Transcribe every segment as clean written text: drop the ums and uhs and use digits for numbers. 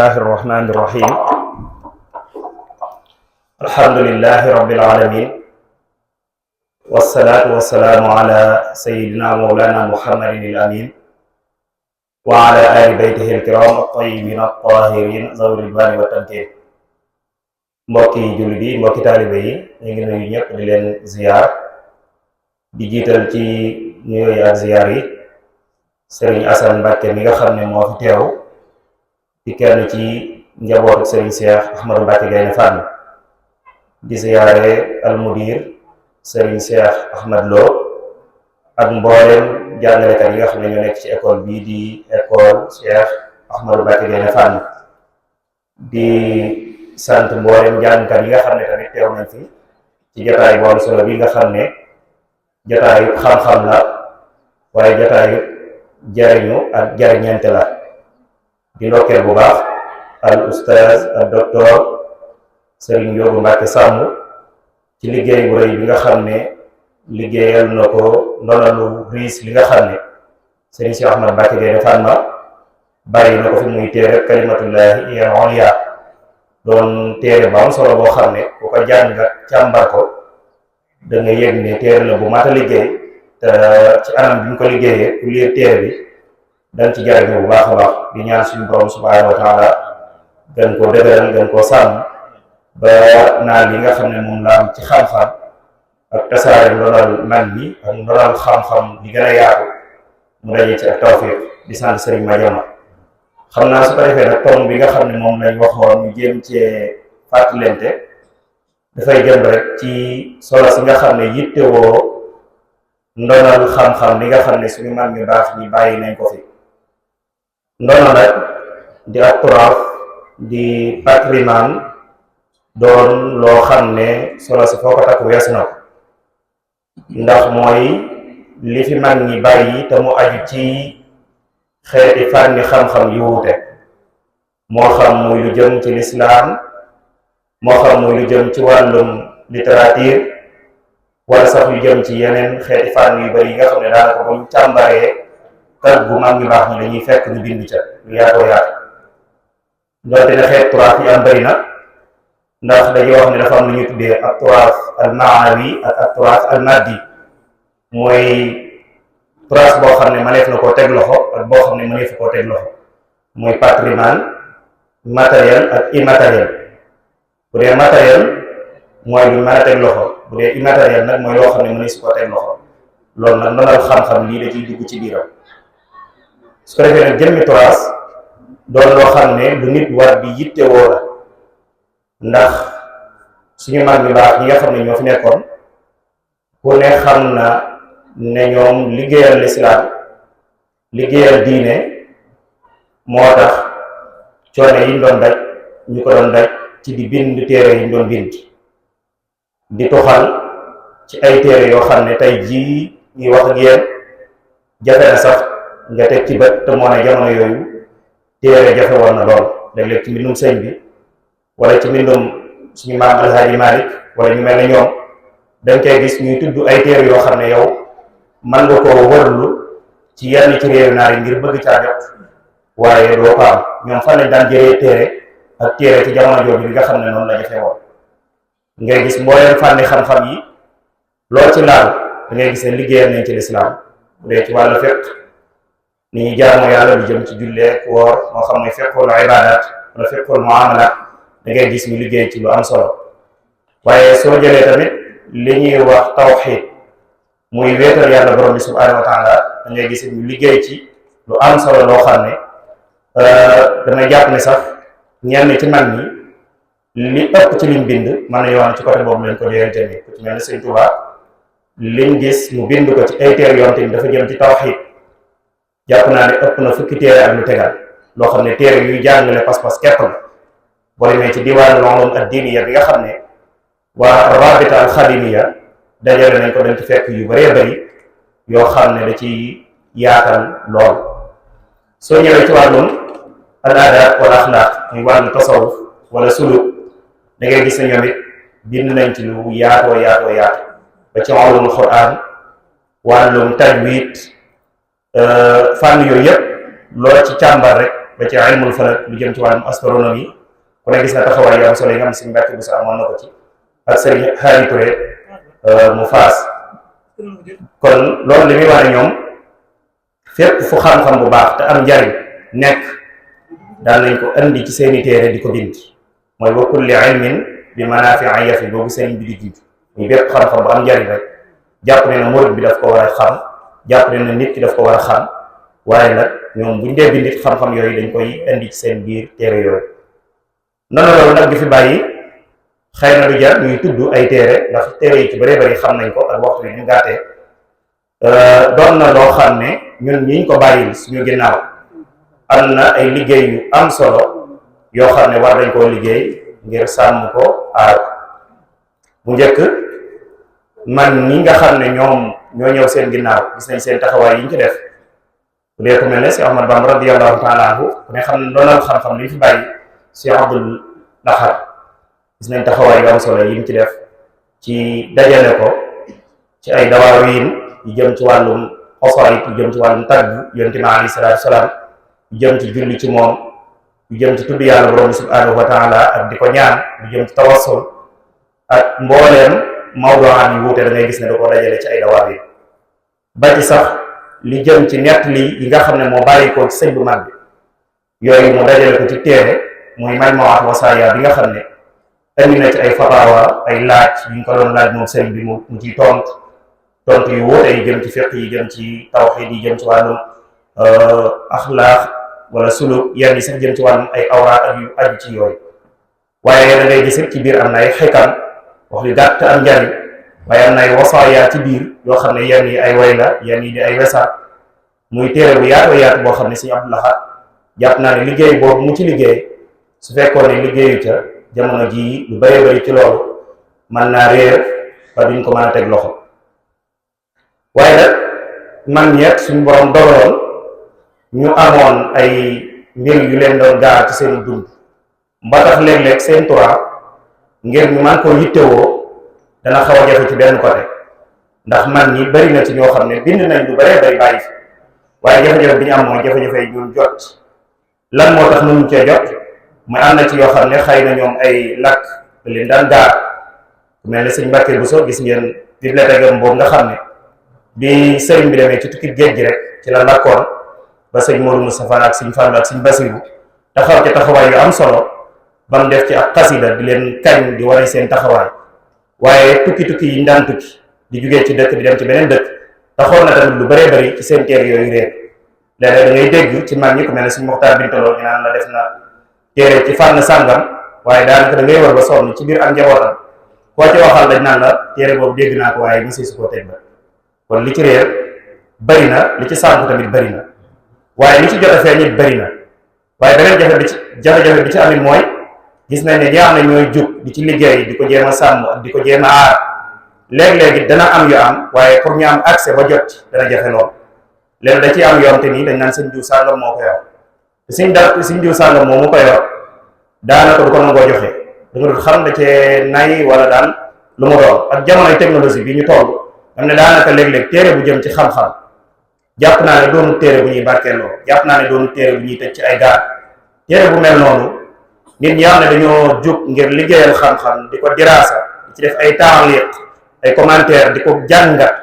الله الرحمن الرحيم الحمد لله رب العالمين والصلاة والسلام على سيدنا مولانا محمد الأمين وعلى آل بيته الكرام الطيبين الطاهرين ذوي الرضوان والتمكين. mbokki jullit yi mbokki taalibe yi ñu ngi nuyu ñëpp di leen ziyaar di jiital ci nuyoo yi ak ziyaar yi Serigne Assane Mbacke mi nga xam ne moo fi teew di kenn ci njabootu Serigne Cheikh Ahmadou Mbacke Gaïndé Fatma di ziyaare almudir Serigne Cheikh Ahmad Lo ak mboolem jàngalekat yi nga xam ne ñoo nekk ci école bii di école Cheikh Ahmadou Mbacke Gaïndé Fatma di sant mboolem jàngkat yi nga xam ne tamit teew nañ fi ci jotaay bu am solo bi nga xam ne jotaayu xam-xam la waaye jotaayu jariñu ak jariñante la di ndokkeel bu baax al oustaz al docteur Serigne Ndiogou Mbacke Samb ci liggéey bu rëy bi nga xam ne liggéeyal na ko ndonalu riis li nga xam ne Serigne Cheikh Ahmadou Mbacke Gaïndé Fatma bàyyi na ko fi muy téere kalimatullahi hiya al-ulya doon téere ba am solo boo xam ne ku ko jàng càmbar ko da nga yëg ne téere la bu mat a liggéey te ci anam bi ñu ko liggéeyee ku liir téere bi dañ ci jariñu bu baax a baax di ñaan suñu borom subhanahu wa taala gën koo dëgëral gën koo sàmm ba naan li nga xam ne moom la am ci xam-xam ak tasaare ndonal man bi ak ndonal xam-xam di gën a yaatu mu daje ci ak tawfiq di sant Serigne Madiama xam naa su ko defee nag tomb bi nga xam ne moom lañ waxoon ñu jéem cee fàttalente dafay jëm rek ci solo si nga xam ne yittewoo ndonal xam-xam li nga xam ne suñu mag ñu baax ñi bàyyi nañ ko fi ndono nag di ak turaaf di patrimoine doon loo xam ne solo si foo ko takk weesu na ko ndax mooy li fi mag ñi bàyyi te mu aju ci xeeti fànni xam-xam yu wuute moo xam muy lu jëm ci lislaam moo xam muy lu jëm ci wàllum littérature wala sax yu jëm ci yeneen xeeti fànn yu bari yi nga xam ne daanaka buñ càmbaree kër gu mag ñu baax ñi dañuy fekk ñu bind ca lu yaatoo yaatu doonte ne xeet turaaf yi am bari na ndax dañuy wax ne dafa am lu ñu tuddee ak turaaf al maanawi ak ak turaaf al maddi mooy turaaf boo xam ne mëneef na koo teg loxo ak boo xam ne mëneef koo teg loxo mooy patrimoine matériel ak immatériel bu dee matériel mooy lu mën a teg loxo bu dee immatériel nag mooy loo xam ne mënees koo teg loxo loolu nag ndonal xam-xam lii da ciy dugg ci biiram su ko defee nag jëmmi turaas doon loo xam ne lu nit war di yittewoo la ndax suñu mag ñu baax ñi nga xam ne ñoo fi nekkoon ku ne xam na ne ñoom liggéeyal lislaam liggéeyal diine moo tax coono yi ñu doon daj ñu ko doon daj ci di bind téere yi ñu doon bind di tuxal ci ay téere yoo xam ne tey jii ñuy wax ak yéen jafe na sax nga teg ci bët te moo ne jamono yooyu téere jafe woon na lool léeg-léeg ci mbindum sëñ bi wala ci mbindum suñu maam Alhaaji Malik wala ñu mel ne ñoom dañ koy gis ñuy tudd ay téere yoo xam ne yow man nga koo wërlu ci yenn ci réew naar yi ngir bëgg caa jot waaye doo ko am ñoom fan lañ daan jëlee téere ak téere ci jamono jooju bi nga xam ne noonu la jafe woon ngay gis mbooleem fànni xam-xam yi lool ci laal da ngay gis ne liggéeyal nañ ci lislaam bu dee ci wàllu fiqh ni ñuy jaamu yàlla lu jëm ci jullee woor moo xam mooy fiqhul ibadat wala fiqhul muamalat da ngay gis ñu liggéey ci lu am solo waaye soo jëlee tamit li ñuy wax tawxiid muy wéetal yàlla borom bi subhanahu wa taala da ngay gis ñu liggéey ci lu am solo loo xam ne damay jàpp ne sax ñenn ci mag ñi li ëpp ci liñ bind mën na yoon ci côté boobu lañ ko jëlee tamit ku ci mel ne Sëñ Tuubaa liñ gis mu bind ko ci ay téere yoon tamit dafa jëm ci tawxiid jàpp naa ne ëpp na fukki téere ak lu tegal loo xam ne téere yuy jàngale pas-pas képp la boo demee ci diwaanul ulum ad-diiniya bi nga xam ne waa rabita al xadimiya dajale nañ ko dañ ci fekk yu bëree bëri yoo xam ne da ci yaatal lool soo ñëwee ci wàllum al adab wala axlaaq muy wàllu tasawuf wala suluk da ngay gis ne ñoom it bind nañ ci lu yaatoo yaatu ba ci ulumul Qur'an wàllum tajwid fànn yooyu yëpp loo ci càmbar rek ba ci ilmul falak lu jëm ci wàllum astronomie ku ne gis na taxawaay yu am solo yi nga xam si Mbàkke bu sa amoon na ko ci ak Serigne Xaari Touré mu faas. kon loolu li muy wax ne ñoom fépp fu xam-xam bu baax te am njariñ nekk daan nañ ko andi ci seeni téere di ko bind mooy wa kulli ilmin bi manaafi'a yafi boobu sëriñ bi di jiitu muy bépp xam-xam bu am njariñ rek jàpp ne na murid bi daf ko war a xam jàpp ne na nit ki daf ko war a xam waaye nag ñoom buñ dee bindit xam-xam yooyu dañ koy indi ci seen biir téere yooyu. noonu loolu nag di fi bàyyi xëy na du jar ñuy tudd ay téere ndax téere yi ci bëree bëri xam nañ ko ak waxtu bi ñu gàttee doon na loo xam ne ñun ñiñ ko bàyyil suñu ginnaaw am na ay liggéey yu am solo yoo xam ne war dañ koo liggéey ngir sàmm ko aar bu njëkk man ñi nga xam ne ñoom ñoo ñëw seen ginnaaw gis nañ seen taxawaay yi ñu ci def bu dee ku mel ne si Ahmad Bamba radiyallahu taala anhu ku ne xam ne doonal xam-xam li ñu fi bàyyi si Abdul Lahad gis nañ taxawaay yu am solo yi ñu ci def ci dajale ko ci ay dawaawiin yu jëm ci wàllum xosaayit yu jëm ci wàllum tagg yonent bi alayhi salaatu wasalaam yu jëm ci julli ci moom yu jëm ci tudd yàlla borom subhanahu wa taala ak di ko ñaan yu jëm ci tawassul ak mbooleem mawduwaat yu wuute da ngay gis ne da ko dajale ci ay dawaawiin ba ci sax li jëm ci nett li yi nga xam ne moo bàyyi ko ci sëñ bu mag bi yooyu mu dajale ko ci téere muy majmuwaat wasaaya bi nga xam ne indi na ci ay fataawa ay laaj yu ñu ko doon laaj moom sëriñ bi mu ciy tontu yu wuute yi jëm ci fiqh yi jëm ci tawxiid yi jëm ci wàllum axlaaq wala suluk yenn yi sax jëm ci wàllum ay awraat ak yu aju ci yooyu waaye da ngay gis ci biir am na ay xikam wax yu gàtt am njariñ waaye am na ay wasaaya ci biir yoo xam ne yenn yi ay way la yenn yi di ay wesa muy téere bu yaatu boo xam ne Sëriñ Abdul Ahad jàpp naa ne liggéey boobu mu ci liggéey su fekkoon ne liggéeyu ca jamono jii lu bëree bëri ci loolu mën naa réer ba duñ ko mën a teg loxo waaye nag man ñeet suñu borom dogaloon ñu amoon ay mbir yu leen doon gaar ci seen dund ba tax léeg-léeg seen turaa ngir ñu man koo yittewoo dana xaw a jafe ci benn côté ndax man ñi bari na ci ñoo xam ne bind nañ lu bëree bari bàyyi fi waaye jafe-jafe bi ñu am mooy jafe-jafe yi ñun jot lan moo tax mënuñ cee jot mooy am na ci yoo xam ne xëy na ñoom ay lakk da leen daan gaar ku mel ne sëñ Mbàkke Buso gis ngeen bibliothèque am boobu nga xam ne bi sëriñ bi demee ci tukki géej gi rek ci la lakkoon ba sëñ Modou Moustapha ak sëñ Fallu ak sëñ Basiru taxaw ci taxawaay yu am solo ba mu def ci ak xasida di leen kañ di wane seen taxawaay waaye tukki yi ñu daan tukki di jugee ci dëkk di dem ci beneen dëkk taxoon na tamit lu bëree bëri ci seen téere yooyu réer léeg-léeg da ngay dégg ci mag ñi ku mel ne sëñ Moxtaar Bintaloo ñu naan la def na téere ci fànn sàngam waaye daanaka da ngay war ba sonn ci biir ak njabootam koo ci waxal dañ naan la téere boobu dégg naa ko waaye misi su koo teg ba kon li ci réer bëri na li ci sànku tamit bëri na waaye li ci jot a feeñ it bëri na waaye beneen jafe-jafe bi ci amit mooy gis nañ ne ñaax na ñooy jug di ci liggéey di ko jéem a sàmm ak di ko jéem a aar léeg-léegi dana am yu am waaye pour ñu am accès ba jot dana jafe lool léegi da ciy am yoon te nii dañ naan seen jiw sàngam moo ko yor te suñ jiw sàngam moom mu ko yor daanaka du ko nangoo joxe da nga dul xam da cee nay wala daal lu mu doon ak jamonoy technologie bi ñu toll am ne daanaka léeg-léeg téere bu jëm ci xam-xam jàpp naa ne doonu téere bu ñuy barkeeloo jàpp naa ne doonu téere bu ñuy tëj ci ay gaar téere bu mel noonu nit ñi xam ne dañoo jóg ngir liggéeyal xam-xam di ko diraasa di ci def ay taaliq ay commentaire di ko jàngat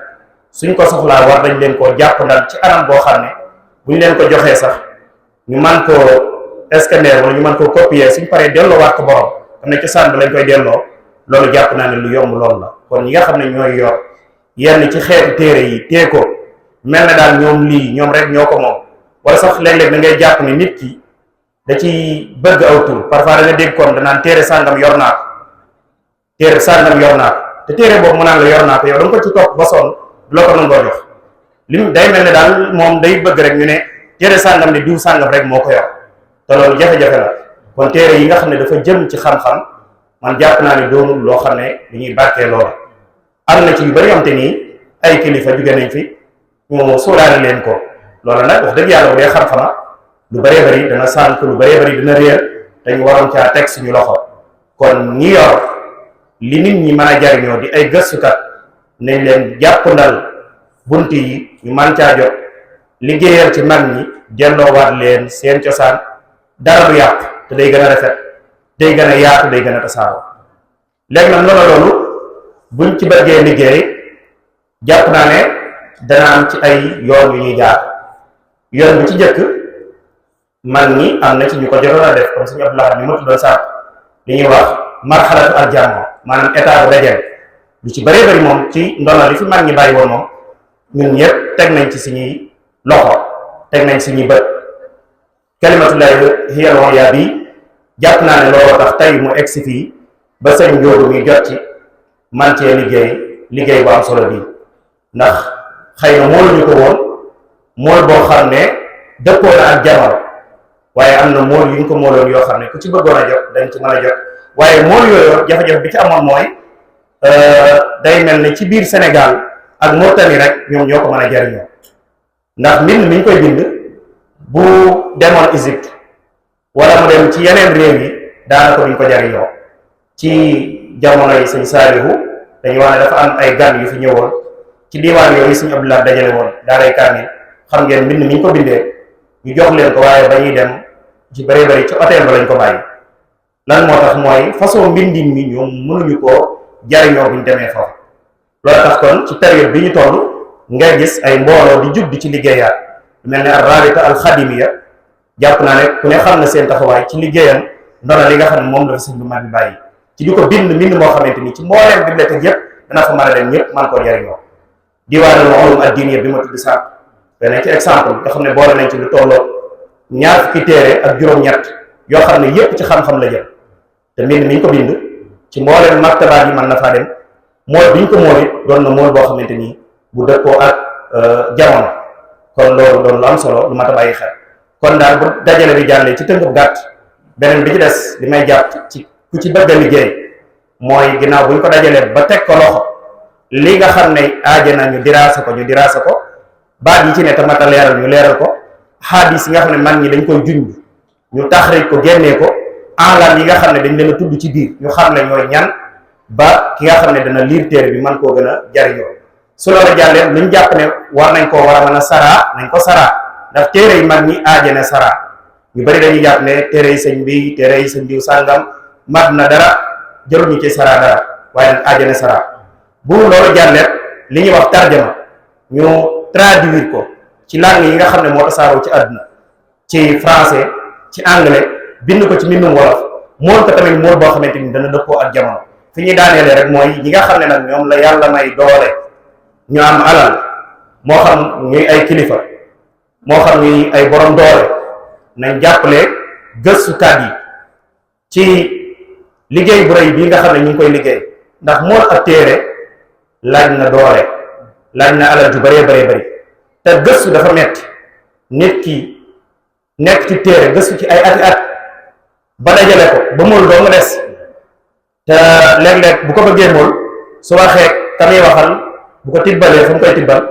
suñ ko soxlaa war dañ leen koo jàpp ndal ci anam boo xam ne buñ leen ko joxee sax ñu man koo scanner wala ñu man koo copier suñ paree delloowaat ko borom xam ne cosaan bi lañ koy delloo loolu jàpp naa ne lu yomb loolu la kon ñi nga xam ne ñooy yor yenn ci xeetu téere yi tee ko mel na daal ñoom lii ñoom rek ñoo ko moom wala sax léeg-léeg da ngay jàpp ne nit ki da ci bëgg aw tur parfois da nga dégg kon danaan téere sàngam yor naa ko téere sàngam yor naa ko te téere boobu mu naan la yor naa ko yow da nga ko ci topp ba sonn du la ko nangoo jox lim day mel ne daal moom day bëgg rek ñu ne téere sàngam ne diw sàngam rek moo ko yor te loolu jafe-jafe la kon téere yi nga xam ne dafa jëm ci xam-xam man jàpp naa ne doonul loo xam ne dañuy barkee loola am na ci yu bari am te nii ay kilifa jóge nañ fi ñu suulaale leen ko loolu nag wax dëgg yàlla bu dee xam-xama lu bëree bëri dana sànk lu bëree bëri dina réer dañu waroon caa teg suñu loxo kon ñi yor li nit ñi mën a jariñoo di ay gëstukat nañ leen jàppandal bunt yi ñu mën caa jot liggéeyal ci mag ñi delloowaat leen seen cosaan dara du yàqu te day gën a rafet day gën a yaatu day gën a tasaaroo. léegi nag loolu buñ ci bëggee liggéey jàpp naa ne dana am ci ay yoon yu ñuy jaar. yoon bi ci njëkk mag ñi am na ci ñu ko jotoon a def comme suñu Abdoulaye ni ma tuddoon sax li ñuy wax marxalatu aljamoo maanaam état bu dajeel lu ci bëree bëri moom ci ndono li fi mag ñi bàyyi woon moom ñun ñëpp teg nañ ci suñuy loxo teg nañ suñuy bët. kalimatullahi hiya al-ulya bi jàpp naa ne looloo tax tey mu egsi fii ba sëñ Njóogu mi jot ci man cee liggéey bu am solo bii ndax xëy na mooluñu ko woon mool boo xam ne dëppoo na ak jamono waaye am na mool yu ñu ko mooloon yoo xam ne ku ci bëggoon a jot dañ ci mën a jot waaye mool yooyu jafe-jafe bi ci amoon mooy day mel ne ci biir Sénégal ak Mauritanie rek ñoom ñoo ko mën a jariñoo ndax mbind mi ñu koy bind bu demoon Égypte wala mu dem ci yeneen réew yi daanaka duñ ko jariñoo. ci jamono yi sëñ Saalihu dañu wax ne dafa am ay gan yu fi ñëwoon ci diiwaan yooyu sëñ Abdoulaye dajale woon daaray kaamil xam ngeen mbind mi ñu ko bindee ñu jox leen ko waaye ba ñuy dem ci bëree bëri ci hôtel ba lañ ko bàyyi. lan moo tax mooy façon mbindin mi ñoom mënuñu koo jariñoo buñ demee foofu loolu tax kon ci période bi ñu toll ngay gis ay mbooloo di jug di ci liggéeyaat mel ne ar-Rabita al-Xadimiya jàpp naa ne ku ne xam na seen taxawaay ci liggéeyam ndono li nga xam ne moom la fi sëñ bi mag bi bàyyi ci di ko bind mbind moo xamante ni ci mbooleem bibliothèque yëpp dana fa mën a dem ñëpp man koo jariñoo. diwaanul ulum ad-diiniyya bi ma tudd sànq beneen ci exemple nga xam ne boole nañ ci lu tolloo ñaar fukki téere ak juróom-ñett yoo xam ne yëpp ci xam-xam la jëm te mbind mi ñu ko bind ci mbooleem maktabaat yi mën na faa dem mool bi ñu ko mool it doon na mool boo xamante ni bu dëppoo ak jamono kon loolu doon lu am solo lu mat a bàyyi xel. kon daal bu dajale bi jàllee ci tënk bu gàtt beneen bi ci des li may jàpp ci ku ci bëgg a liggéey mooy ginnaaw bu ñu ko dajalee ba teg ko loxo li nga xam ne aaja na ñu diraasa ko baat yi ci ne tamata leeral ñu leeral ko xaadis yi nga xam ne mag ñi dañ koy junj ñu taxrij ko génnee ko enlam yi nga xam ne dañ leen a tudd ci biir ñu xam ne ñooy ñan ba ki nga xam ne dana liir téere bi man koo gën a jariñoo su loolu jàllee luñ jàpp ne war nañ koo war a mën a saraa nañ ko saraa ndax téere yi mag ñi aaja na saraa ñu bari dañuy jàpp ne téere yi sëñ bi téere yi sëñ diw sàngam mat na dara jëruñu ci saraa dara waaye nag aaja na saraa bu loolu jàllee li ñuy wax tarjama ñu traduire ko ci langue yi nga xam ne moo tasaaroo ci àdduna ci français ci anglais bind ko ci mbindum wolof mool ko tamit mool boo xamante ni dana dëppoo ak jamono fi ñuy daaneele rek mooy ñi nga xam ne nag ñoom la yàlla may doole ñu am alal moo xam ñuy ay kilifa moo xam ñuy ay borom doole nañ jàppale gëstukat yi ci liggéey bu rëy bii nga xam ne ñu ngi koy liggéey ndax mool ak téere laaj na doole laaj na alal ju bëree bëri te gëstu dafa metti nit ki nekk ci téere gëstu ci ay ati at ba dajale ko ba mool doo nga des te léeg-léeg bu ko bëggee mool su waxee tamit waxal bu ko tibbalee fu mu koy tibbal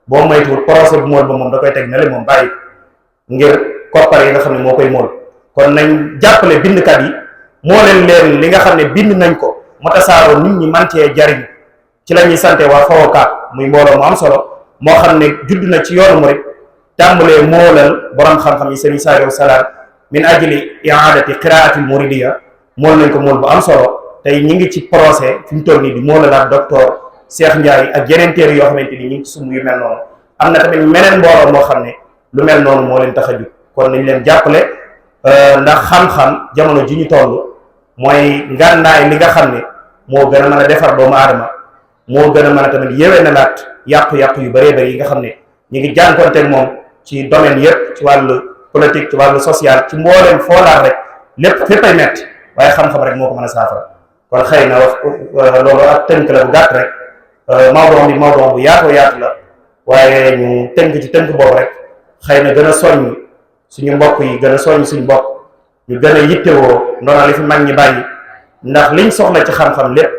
boo moytuwul procès bu mool ba moom da koy teg ne le moom bàyyi ngir koppar yi nga xam ne moo koy mool kon nañ jàppale bindkat yi moo leen li nga xam ne bind nañ ko mu tasaaroo nit ñi man cee jariñ ci la ñuy sante waa Fawoka muy mbooloo mu am solo moo xam ne judd na ci yoonu murid tàmbalee moolal borom xam-xam yi Serigne Saliou Salam min ajli i'adati qiraati al-muridiyya mool nañ ko mool bu am solo tey ñi ngi ci procès fi mu toll nii di moolalaat docteur Cheikh Ndiaye ak yeneen téere yoo xamante ni ñu ngi ci sumb yu mel noonu am na tamit meneen mbooloo moo xam ne lu mel noonu moo leen tax a jug kon nañ leen jàppale ndax xam-xam jamono ji ñu toll mooy ngànnaay li nga xam ne moo gën a mën a defar doomu aadama moo gën a mën a tamit yéwee na laat yàqu-yàqu yu bëree bëri yi nga xam ne ñu ngi jànkonteeg moom ci domaine yëpp ci wàllu politique ci wàllu social ci mbooleem foolaar rek lépp féppay metti waaye xam-xam rek moo ko mën a saafara kon xëy na wax loolu ak tënk la bu gàtt rek mawduu bu yaatu la waaye ñu tënk ci tënk boobu rek xëy na gën a soññ suñu mbokk yi gën a soññ suñu bopp ñu gën a yittewoo ndono li fi mag ñi bàyyi ndax liñ soxla ci xam-xam lépp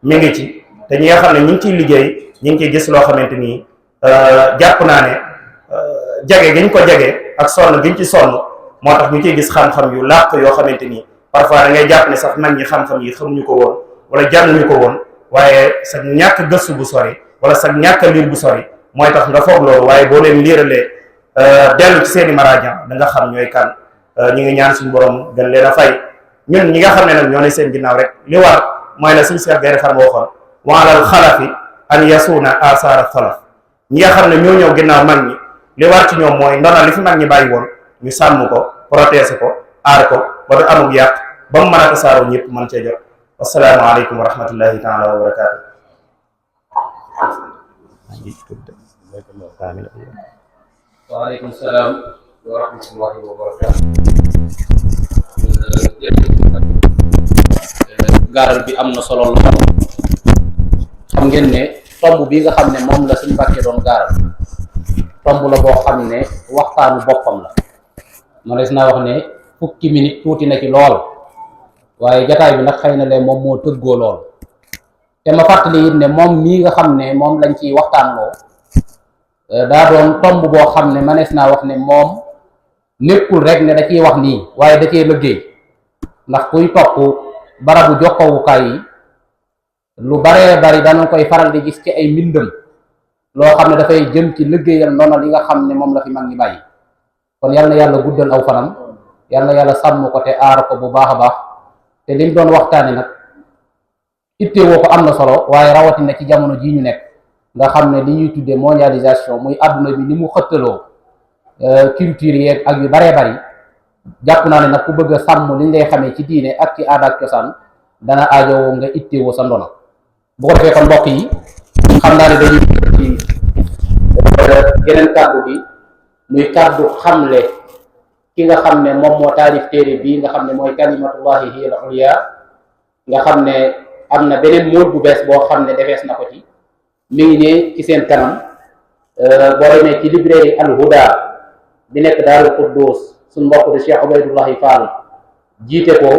mi ngi ci te ñi nga xam ne ñu ngi ciy liggéey ñu ngi ciy gis loo xamante ni jàpp naa ne jage giñ ko jage ak sonn giñ ci sonn moo tax ñu ciy gis xam-xam yu làq yoo xamante ni parfois da ngay jàpp ne sax mag ñi xam-xam yi xamuñu ko woon wala jànguñu ko woon waaye sa ñàkk gëstu bu sori wala sa ñàkk liir bu sori mooy tax nga foog loolu waaye boo leen liiralee dellu ci seeni maraajan da nga xam ñooy kan ñu ngi ñaan suñu borom gën leen a fay. ñun ñi nga xam ne nag ñoo ne seen ginnaaw rek li war mooy la suñu Cheikh Gaïndé Fatma waxoon wa alal xalafi an yasuuna asaara xalaf. ñi nga xam ne ñoo ñëw ginnaaw mag ñi li war ci ñoom mooy ndona li fi mag ñi bàyyi woon ñu sàmm ko protéger ko aar ko ba du amug yàq ba mu mën a tasaaroo ñëpp mën cee jot. wassalaamu aleykum wa rahmatullahi taala wa barakaatu. waaleykum salaam wa rahmatullahi wa barakaatu. gaaral bi am na solo lool. xam ngeen ne tomb bi nga xam ne moom la suñu Mbàkke doon gaaral tomb la boo xam ne waxtaanu boppam la. ma des naa wax ne fukki minute tuuti na ci lool waaye jataay bi nag xëy na leen moom moo tëggoo lool. te ma fàttali it ne moom mii nga xam ne moom lañ ciy waxtaanloo daa doon tomb boo xam ne manees naa wax ne moom nekkul rek ne da ciy wax nii waaye da cee liggéey. ndax kuy topp barabu jokkowukaay yi lu baree bari dana koy faral di gis ci ay mbindam loo xam ne dafay jëm ci liggéeyal ndono li nga xam ne moom la fi mag ñi bàyyi. kon yal na yàlla guddal aw fanam yal na yàlla sàmm ko te aar ko bu baax a baax. te lim doon waxtaane nag ittewoo ko am na solo waaye rawatina ci jamono jii ñu nekk nga xam ne li ñuy tuddee mondialisation muy àdduna bi ni mu xëttaloo culture yeeg ak yu baree bari jàpp naa ne nag ku bëgg a sàmm liñ lay xamee ci diine ak ci aada ak cosaan dana aajowoo nga ittewoo sa ndono. bu ko defee kon mbokk yi xam naa ne dañuy ci geneen kàddu bi muy kàddu xamle ki nga xam ne moom moo taalif téere bii nga xam ne mooy kalimatullahi hiya al-ulya nga xam ne am na beneen móot bu bees boo xam ne defees na ko ci mi ngi ne ci seen kanam boo demee ci librairie Al Huda bi nekk Daaru Quddus suñ mbokk de Cheikh Ubaydullahi Fall jiite ko